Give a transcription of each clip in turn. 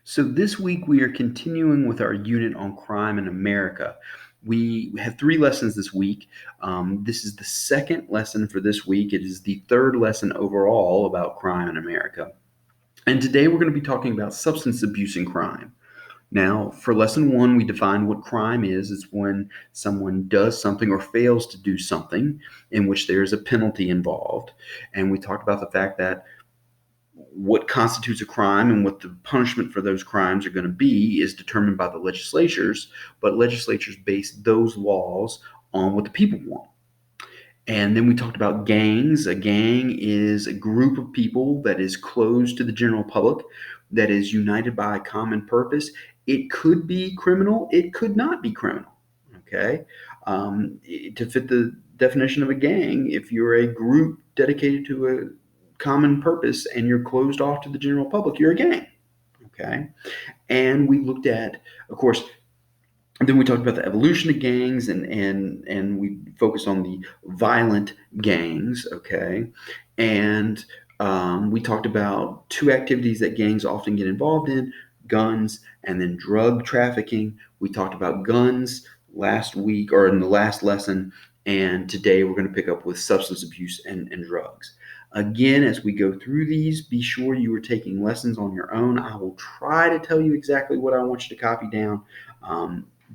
So this week we are continuing with our unit on crime in America. We have three lessons this week. This is the second lesson for this week. It is the third lesson overall about crime in America. And today we're going to be talking about substance abuse and crime. Now, for lesson one, we defined what crime is. It's when someone does something or fails to do something in which there is a penalty involved. And we talked about the fact that what constitutes a crime and what the punishment for those crimes are going to be is determined by the legislatures, but legislatures base those laws on what the people want. And then we talked about gangs. A gang is a group of people that is closed to the general public, that is united by a common purpose. It could be criminal, it could not be criminal. Okay. To fit the definition of a gang, if you're a group dedicated to a common purpose and you're closed off to the general public, you're a gang. Okay. And we looked at, of course, and then we talked about the evolution of gangs and we focused on the violent gangs, okay? And we talked about two activities that gangs often get involved in: guns and then drug trafficking. We talked about guns last week or in the last lesson, and today we're going to pick up with substance abuse and drugs. Again, as we go through these, be sure you are taking lessons on your own. I will try to tell you exactly what I want you to copy down.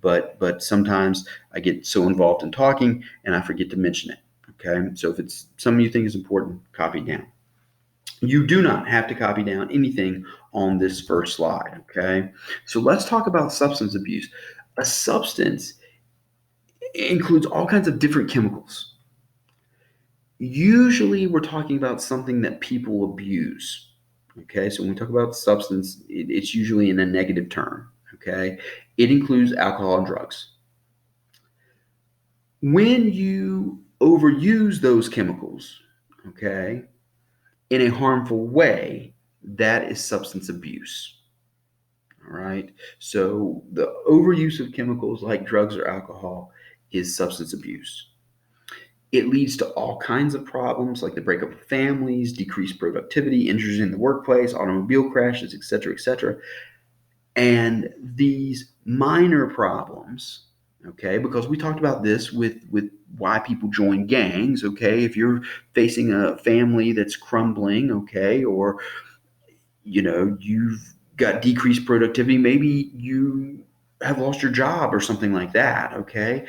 But sometimes I get so involved in talking and I forget to mention it. Okay, so if it's something you think is important, copy down. You do not have to copy down anything on this first slide. Okay, so let's talk about substance abuse. A substance includes all kinds of different chemicals. Usually, we're talking about something that people abuse. Okay, so when we talk about substance, it's usually in a negative term. Okay, it includes alcohol and drugs. When you overuse those chemicals, okay, in a harmful way, that is substance abuse. All right. So the overuse of chemicals like drugs or alcohol is substance abuse. It leads to all kinds of problems like the breakup of families, decreased productivity, injuries in the workplace, automobile crashes, etc., etc. And these minor problems, okay, because we talked about this with why people join gangs, okay, if you're facing a family that's crumbling, okay, or you've got decreased productivity, maybe you have lost your job or something like that, okay,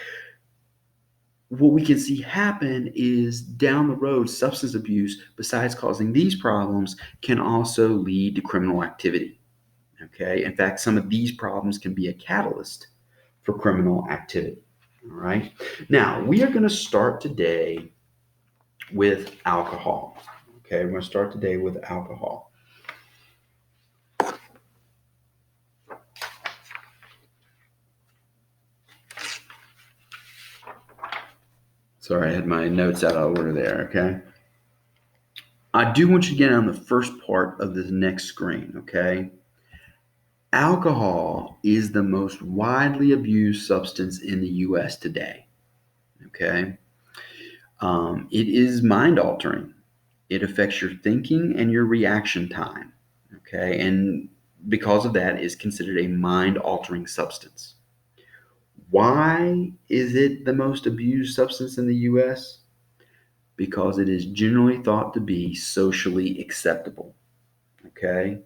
what we can see happen is down the road, substance abuse, besides causing these problems, can also lead to criminal activity. Okay. In fact, some of these problems can be a catalyst for criminal activity. All right. Now, we are going to start today with alcohol. Okay. We're going to start today with alcohol. Sorry, I had my notes out of order there. Okay. I do want you to get on the first part of this next screen. Okay. Alcohol is the most widely abused substance in the U.S. today. Okay. It is mind altering. It affects your thinking and your reaction time. Okay. And because of that, is considered a mind altering substance. Why is it the most abused substance in the U.S.? Because it is generally thought to be socially acceptable. Okay.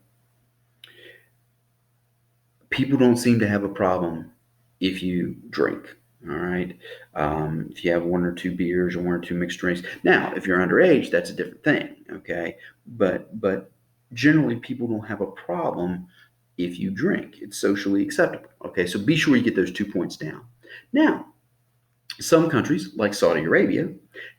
People don't seem to have a problem if you drink. All right. If you have one or two beers or one or two mixed drinks. Now, if you're underage, that's a different thing. Okay. But generally, people don't have a problem if you drink. It's socially acceptable. Okay. So be sure you get those 2 points down. Now, some countries, like Saudi Arabia,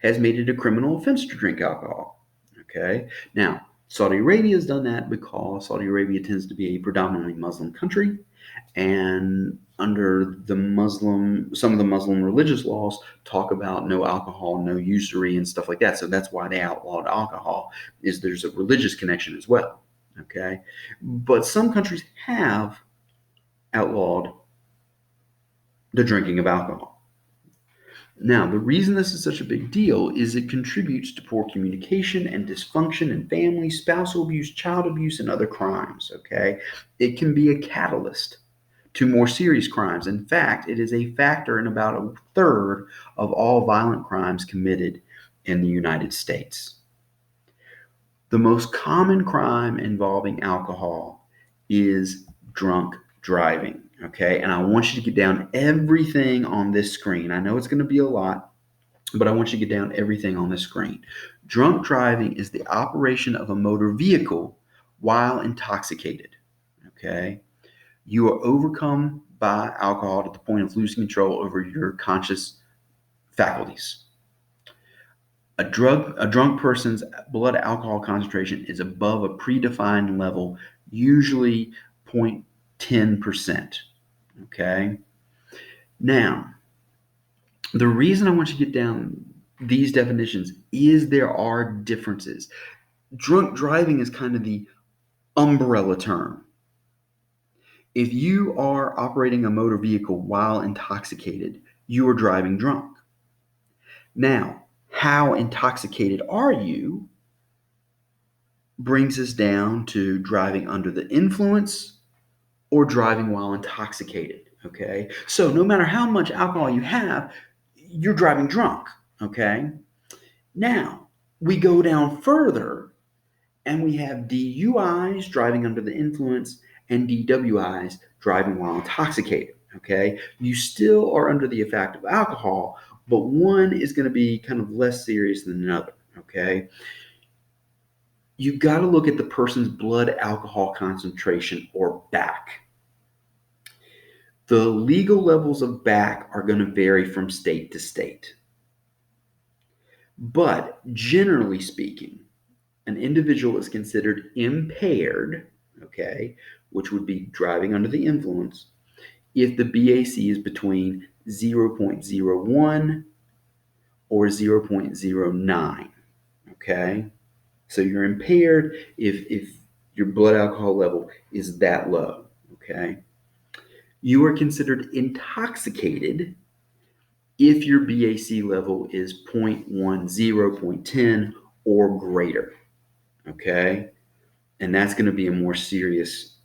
has made it a criminal offense to drink alcohol. Okay. Now, Saudi Arabia has done that because Saudi Arabia tends to be a predominantly Muslim country, and under some of the Muslim religious laws talk about no alcohol, no usury, and stuff like that. So that's why they outlawed alcohol. Is there's a religious connection as well. Okay, but some countries have outlawed the drinking of alcohol. Now, the reason this is such a big deal is it contributes to poor communication and dysfunction in families, spousal abuse, child abuse, and other crimes. Okay, it can be a catalyst to more serious crimes. In fact, it is a factor in about a third of all violent crimes committed in the United States. The most common crime involving alcohol is drunk driving. Okay, and I want you to get down everything on this screen. I know it's going to be a lot, but I want you to get down everything on this screen. Drunk driving is the operation of a motor vehicle while intoxicated. Okay, you are overcome by alcohol to the point of losing control over your conscious faculties. A drunk person's blood alcohol concentration is above a predefined level, usually 0.10%. Okay. Now, the reason I want you to get down these definitions is there are differences. Drunk driving is kind of the umbrella term. If you are operating a motor vehicle while intoxicated, you are driving drunk. Now, how intoxicated are you brings us down to driving under the influence or driving while intoxicated. Okay. So no matter how much alcohol you have, you're driving drunk. Okay. Now we go down further and we have DUIs, driving under the influence, and DWIs, driving while intoxicated. Okay. You still are under the effect of alcohol, but one is going to be kind of less serious than another. Okay. You got to look at the person's blood alcohol concentration, or BAC. The legal levels of BAC are going to vary from state to state. But generally speaking, an individual is considered impaired, okay, which would be driving under the influence, if the BAC is between 0.01 or 0.09, okay? So you're impaired if your blood alcohol level is that low, okay? You are considered intoxicated if your BAC level is 0.10, 0.10 or greater, okay? And that's going to be a more serious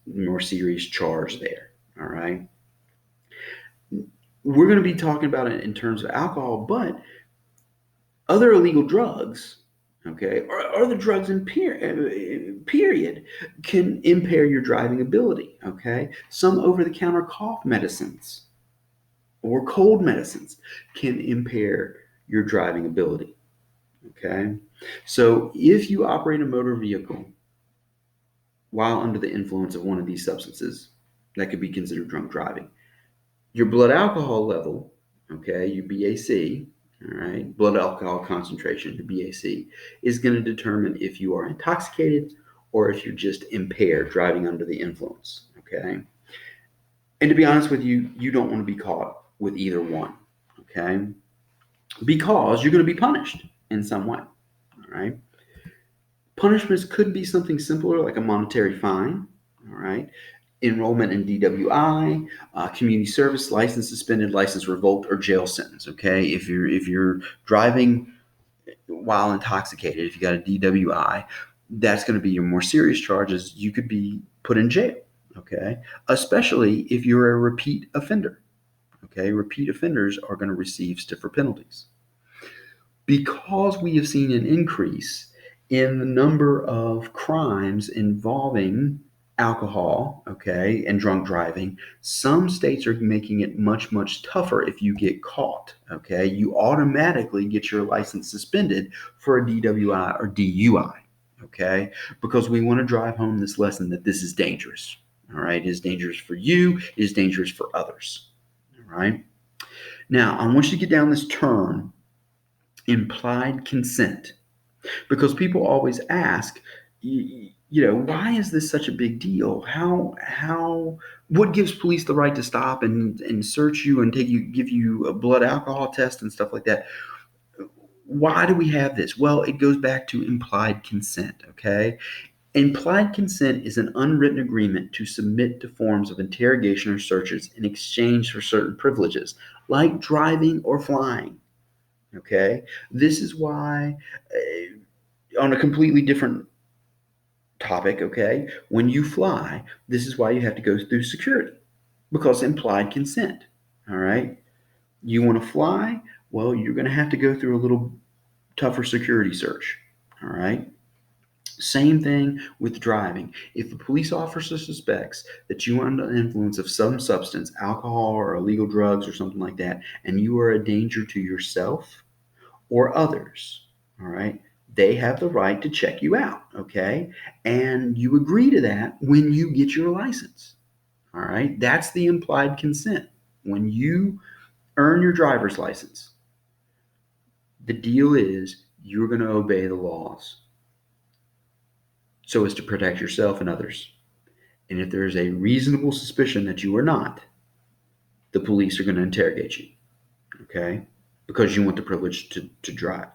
charge there, all right? We're going to be talking about it in terms of alcohol, but other illegal drugs, okay, or other drugs in period can impair your driving ability, okay? Some over-the-counter cough medicines or cold medicines can impair your driving ability, okay? So if you operate a motor vehicle while under the influence of one of these substances, that could be considered drunk driving. Your blood alcohol level, okay, your BAC, all right, blood alcohol concentration, your BAC, is going to determine if you are intoxicated or if you're just impaired, driving under the influence, okay? And to be honest with you, you don't want to be caught with either one, okay? Because you're going to be punished in some way, all right? Punishments could be something simpler like a monetary fine, all right? Enrollment in DWI, community service, license suspended, license revoked, or jail sentence. Okay, if you're driving while intoxicated, if you got a DWI, that's going to be your more serious charges. You could be put in jail. Okay, especially if you're a repeat offender. Okay, repeat offenders are going to receive stiffer penalties. Because we have seen an increase in the number of crimes involving alcohol, okay, and drunk driving, some states are making it much, much tougher if you get caught, okay? You automatically get your license suspended for a DWI or DUI, okay? Because we want to drive home this lesson that this is dangerous, all right? It is dangerous for you, it is dangerous for others, all right? Now, I want you to get down this term, implied consent, because people always ask, why is this such a big deal? What gives police the right to stop and search you and give you a blood alcohol test and stuff like that? Why do we have this? Well, it goes back to implied consent, okay? Implied consent is an unwritten agreement to submit to forms of interrogation or searches in exchange for certain privileges, like driving or flying. Okay, this is why, on a completely different topic, okay, when you fly, this is why you have to go through security, because implied consent. All right, you want to fly? Well, you're going to have to go through a little tougher security search. All right. Same thing with driving. If a police officer suspects that you are under the influence of some substance, alcohol or illegal drugs or something like that, and you are a danger to yourself or others, all right, they have the right to check you out, okay? And you agree to that when you get your license, all right? That's the implied consent. When you earn your driver's license, the deal is you're going to obey the laws so as to protect yourself and others. And if there is a reasonable suspicion that you are not, the police are going to interrogate you, okay? Because you want the privilege to drive.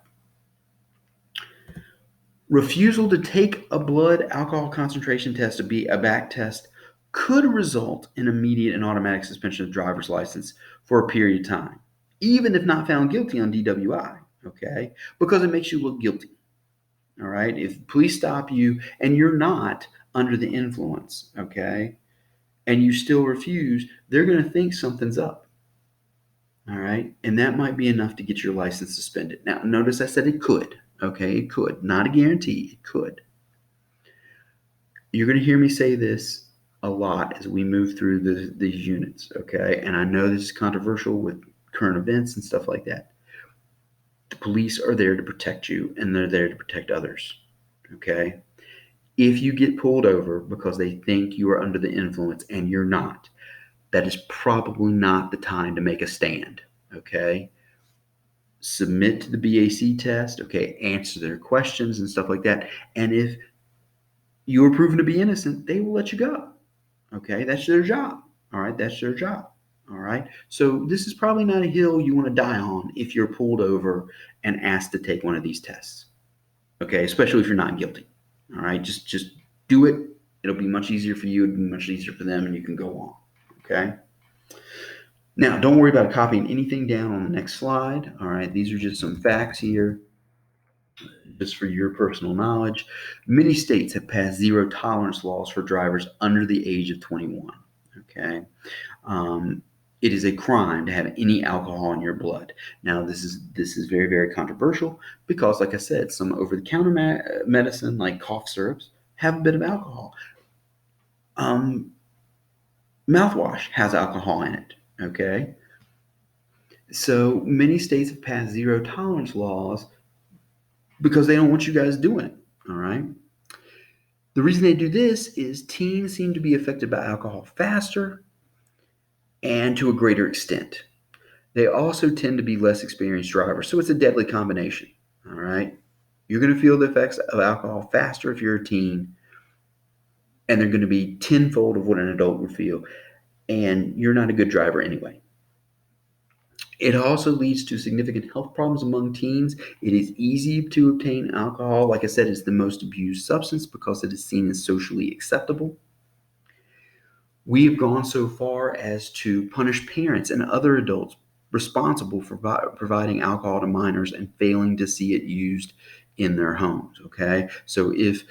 Refusal to take a blood alcohol concentration test to be a back test could result in immediate and automatic suspension of driver's license for a period of time, even if not found guilty on DWI, okay? Because it makes you look guilty, all right? If police stop you and you're not under the influence, okay, and you still refuse, they're going to think something's up. All right. And that might be enough to get your license suspended. Now, notice I said it could. Okay. It could. Not a guarantee. It could. You're going to hear me say this a lot as we move through these units. Okay. And I know this is controversial with current events and stuff like that. The police are there to protect you and they're there to protect others. Okay. If you get pulled over because they think you are under the influence and you're not, that is probably not the time to make a stand. Okay. Submit to the BAC test, okay, answer their questions and stuff like that. And if you are proven to be innocent, they will let you go. Okay, that's their job. All right, that's their job. All right, so this is probably not a hill you want to die on if you're pulled over and asked to take one of these tests. Okay, especially if you're not guilty. All right, just do it. It'll be much easier for you. It'll be much easier for them, and you can go on. Okay. Now, don't worry about copying anything down on the next slide. All right, these are just some facts here, just for your personal knowledge. Many states have passed zero tolerance laws for drivers under the age of 21. Okay. Um, it is a crime to have any alcohol in your blood. Now, this is very, very controversial because, like I said, some over-the-counter medicine like cough syrups have a bit of alcohol. Um, Mouthwash has alcohol in it. Okay. So many states have passed zero tolerance laws because they don't want you guys doing it. All right. The reason they do this is teens seem to be affected by alcohol faster and to a greater extent. They also tend to be less experienced drivers, so it's a deadly combination. All right. You're going to feel the effects of alcohol faster if you're a teen, and they're going to be tenfold of what an adult would feel. And you're not a good driver anyway. It also leads to significant health problems among teens. It is easy to obtain alcohol. Like I said, it's the most abused substance because it is seen as socially acceptable. We have gone so far as to punish parents and other adults responsible for providing alcohol to minors and failing to see it used in their homes. Okay. So if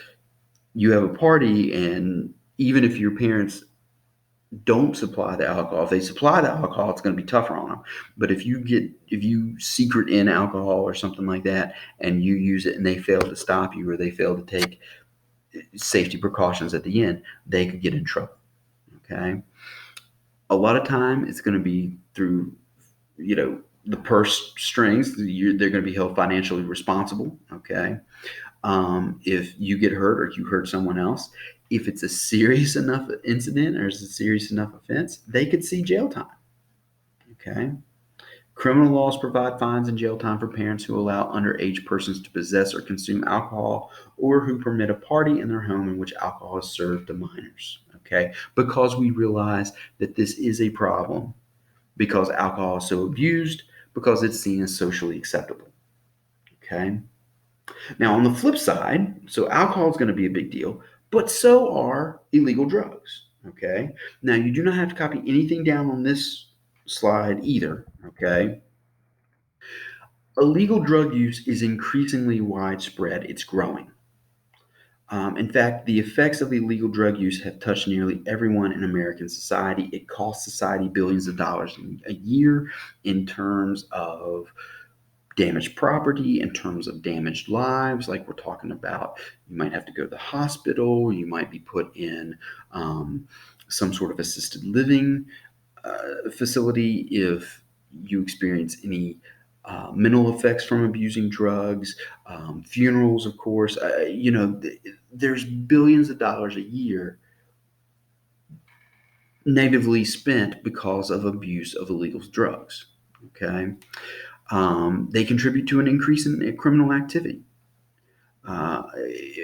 you have a party and even if your parents don't supply the alcohol, if they supply the alcohol, it's going to be tougher on them. But if you secret in alcohol or something like that and you use it and they fail to stop you or they fail to take safety precautions at the end, they could get in trouble. Okay. A lot of time it's going to be through, the purse strings. They're going to be held financially responsible. Okay. If you get hurt or you hurt someone else, if it's a serious enough incident or it's a serious enough offense, they could see jail time. Okay. Criminal laws provide fines and jail time for parents who allow underage persons to possess or consume alcohol or who permit a party in their home in which alcohol is served to minors. Okay. Because we realize that this is a problem because alcohol is so abused because it's seen as socially acceptable. Okay. Now, on the flip side, so alcohol is going to be a big deal, but so are illegal drugs. Okay. Now, you do not have to copy anything down on this slide either. Okay. Illegal drug use is increasingly widespread. It's growing. In fact, the effects of illegal drug use have touched nearly everyone in American society. It costs society billions of dollars a year in terms of damaged property, in terms of damaged lives, like we're talking about. You might have to go to the hospital, you might be put in some sort of assisted living facility if you experience any mental effects from abusing drugs, funerals, of course. There's billions of dollars a year negatively spent because of abuse of illegal drugs. Okay. They contribute to an increase in criminal activity, uh,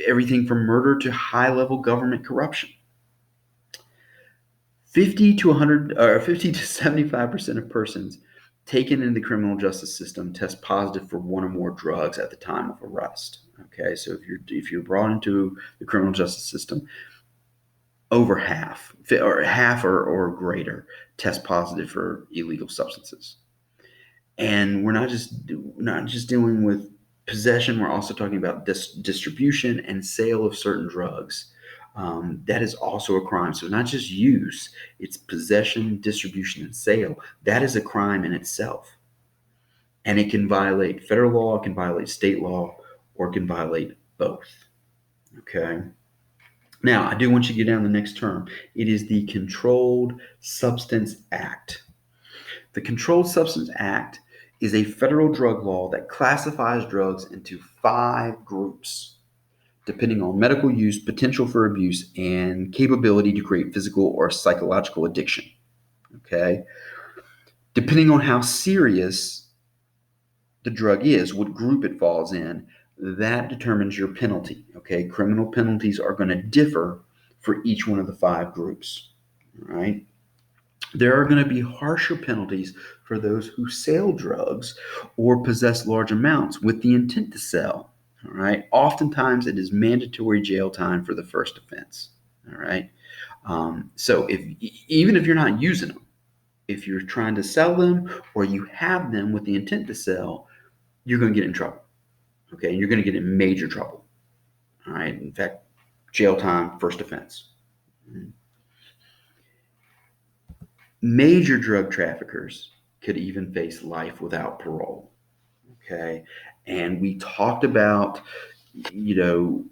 everything from murder to high level government corruption. 50 to 75% of persons taken in the criminal justice system test positive for one or more drugs at the time of arrest. Okay, so if you're brought into the criminal justice system, over half or greater test positive for illegal substances. And we're not just dealing with possession. We're also talking about this distribution and sale of certain drugs. That is also a crime. So not just use, it's possession, distribution, and sale. That is a crime in itself. And it can violate federal law, it can violate state law, or it can violate both. Okay. Now, I do want you to get down the next term. It is the Controlled Substance Act. The Controlled Substance Act is a federal drug law that classifies drugs into 5 groups, depending on medical use, potential for abuse, and capability to create physical or psychological addiction. Okay? Depending on how serious the drug is, what group it falls in, that determines your penalty. Okay? Criminal penalties are going to differ for each one of the 5 groups. All right? There are going to be harsher penalties for those who sell drugs or possess large amounts with the intent to sell. All right. Oftentimes, it is mandatory jail time for the first offense. All right. So even if you're not using them, if you're trying to sell them or you have them with the intent to sell, you're going to get in trouble. Okay. And you're going to get in major trouble. All right. In fact, jail time, first offense. Major drug traffickers could even face life without parole. Okay. And we talked about, the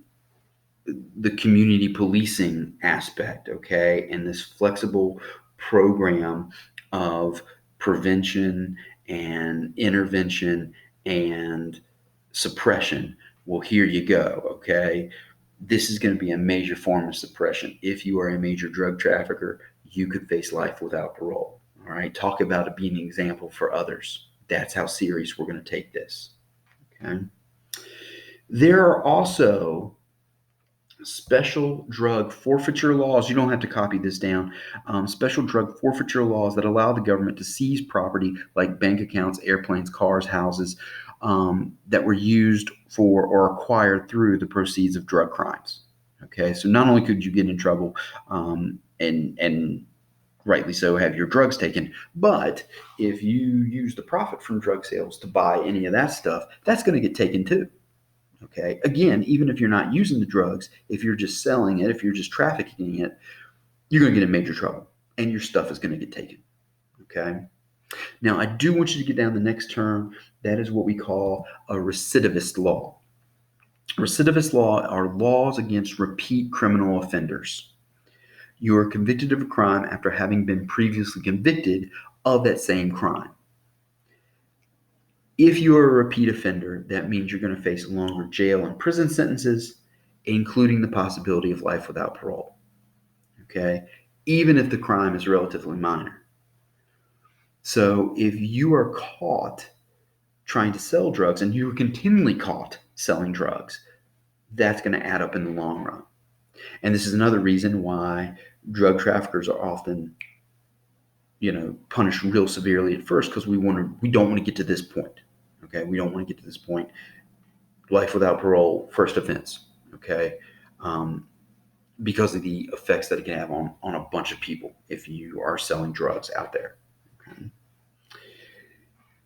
community policing aspect, okay, and this flexible program of prevention and intervention and suppression. Well, here you go, okay. This is going to be a major form of suppression. If you are a major drug trafficker, you could face life without parole. All right. Talk about it being an example for others. That's how serious we're going to take this. Okay. There are also special drug forfeiture laws. You don't have to copy this down. Special drug forfeiture laws that allow the government to seize property like bank accounts, airplanes, cars, houses that were used for or acquired through the proceeds of drug crimes. Okay, so not only could you get in trouble and rightly so have your drugs taken, but if you use the profit from drug sales to buy any of that stuff, that's going to get taken too. Okay. Again, even if you're not using the drugs, if you're just selling it, if you're just trafficking it, you're going to get in major trouble and your stuff is going to get taken. Okay. Now, I do want you to get down the next term. That is what we call a recidivist law. Recidivist law are laws against repeat criminal offenders. You are convicted of a crime after having been previously convicted of that same crime. If you are a repeat offender, that means you're going to face longer jail and prison sentences, including the possibility of life without parole. Okay? Even if the crime is relatively minor. So if you are caught trying to sell drugs and you are continually caught selling drugs, that's going to add up in the long run. And this is another reason why drug traffickers are often, punished real severely at first, because we don't want to get to this point. Okay, we don't want to get to this point. Life without parole, first offense. Okay, because of the effects that it can have on a bunch of people if you are selling drugs out there. Okay.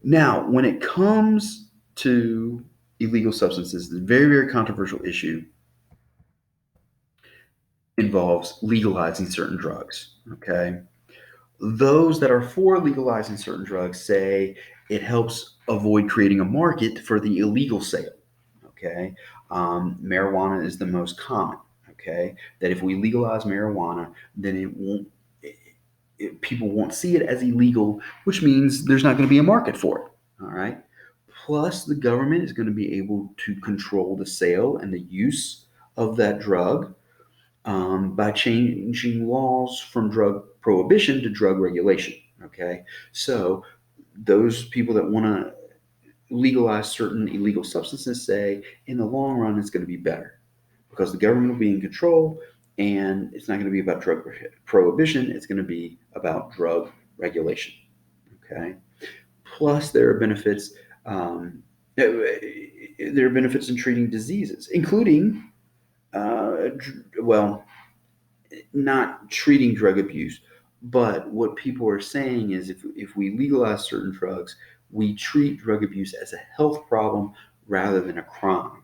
Now, when it comes to illegal substances, the very, very controversial issue involves legalizing certain drugs. Okay. Those that are for legalizing certain drugs say it helps avoid creating a market for the illegal sale. Okay. Marijuana is the most common. Okay. That if we legalize marijuana, then it won't, people won't see it as illegal, which means there's not going to be a market for it. All right. Plus, the government is going to be able to control the sale and the use of that drug by changing laws from drug prohibition to drug regulation. Okay, so those people that want to legalize certain illegal substances say in the long run it's going to be better because the government will be in control and it's not going to be about drug prohibition, it's going to be about drug regulation. Okay, plus there are benefits. There are benefits in treating diseases, including, well, not treating drug abuse, but what people are saying is if we legalize certain drugs, we treat drug abuse as a health problem rather than a crime.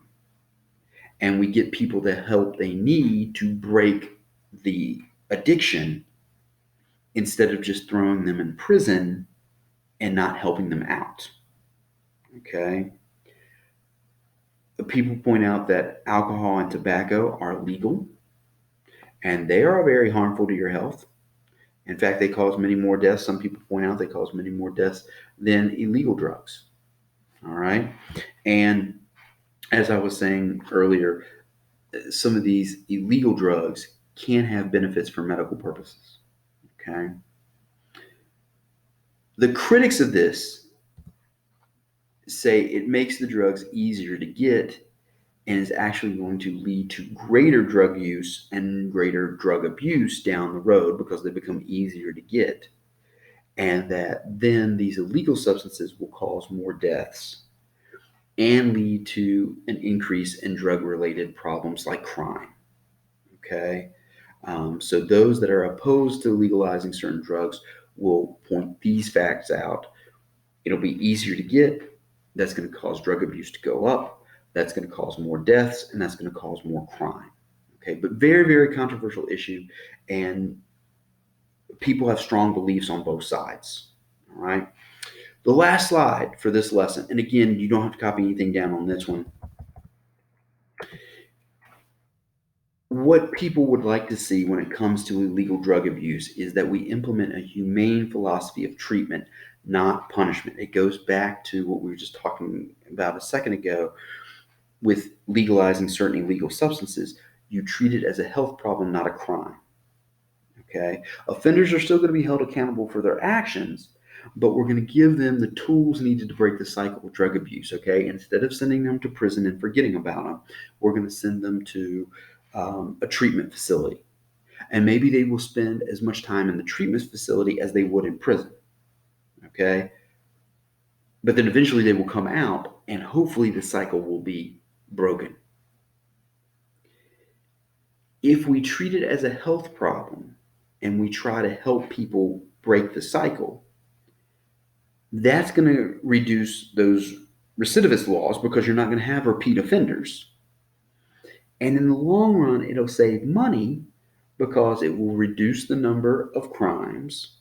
And we get people the help they need to break the addiction instead of just throwing them in prison and not helping them out. Okay? People point out that alcohol and tobacco are legal and they are very harmful to your health. In fact, they cause many more deaths. Some people point out they cause many more deaths than illegal drugs. All right. And as I was saying earlier, some of these illegal drugs can have benefits for medical purposes. Okay. The critics of this say it makes the drugs easier to get and is actually going to lead to greater drug use and greater drug abuse down the road because they become easier to get. And that then these illegal substances will cause more deaths and lead to an increase in drug-related problems like crime. Okay, so those that are opposed to legalizing certain drugs will point these facts out. It'll be easier to get. That's going to cause drug abuse to go up. That's going to cause more deaths, and that's going to cause more crime. Okay, but very, very controversial issue, and people have strong beliefs on both sides. All right. The last slide for this lesson, and again, you don't have to copy anything down on this one. What people would like to see when it comes to illegal drug abuse is that we implement a humane philosophy of treatment, not punishment. It goes back to what we were just talking about a second ago with legalizing certain illegal substances. You treat it as a health problem, not a crime. Okay? Offenders are still going to be held accountable for their actions, but we're going to give them the tools needed to break the cycle of drug abuse. Okay? Instead of sending them to prison and forgetting about them, we're going to send them to a treatment facility. And maybe they will spend as much time in the treatment facility as they would in prison. Okay? But then eventually they will come out and hopefully the cycle will be broken. If we treat it as a health problem and we try to help people break the cycle, that's going to reduce those recidivist laws because you're not going to have repeat offenders. And in the long run, it'll save money because it will reduce the number of crimes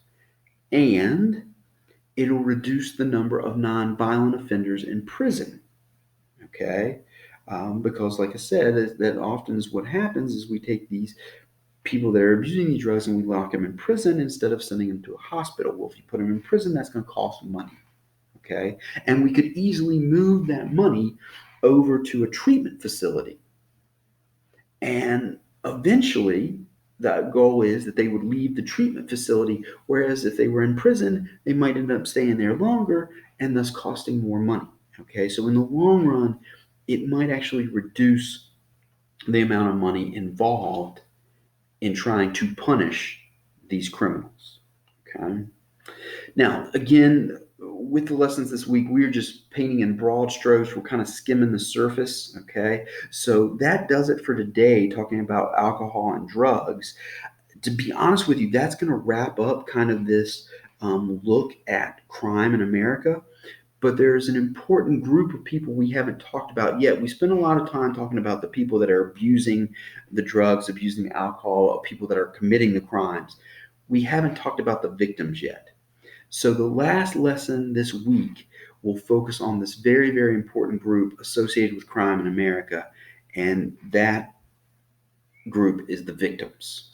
and it'll reduce the number of nonviolent offenders in prison. Okay? Because, like I said, that often is what happens is we take these people that are abusing these drugs and we lock them in prison instead of sending them to a hospital. Well, if you put them in prison, that's going to cost money. Okay? And we could easily move that money over to a treatment facility. And eventually, the goal is that they would leave the treatment facility, whereas if they were in prison, they might end up staying there longer and thus costing more money. Okay, so in the long run, it might actually reduce the amount of money involved in trying to punish these criminals. Okay, now again, with the lessons this week, we're just painting in broad strokes. We're kind of skimming the surface. Okay, so that does it for today, talking about alcohol and drugs. To be honest with you, that's going to wrap up kind of this look at crime in America. But there's an important group of people we haven't talked about yet. We spend a lot of time talking about the people that are abusing the drugs, abusing the alcohol, people that are committing the crimes. We haven't talked about the victims yet. So the last lesson this week will focus on this very, very important group associated with crime in America, and that group is the victims.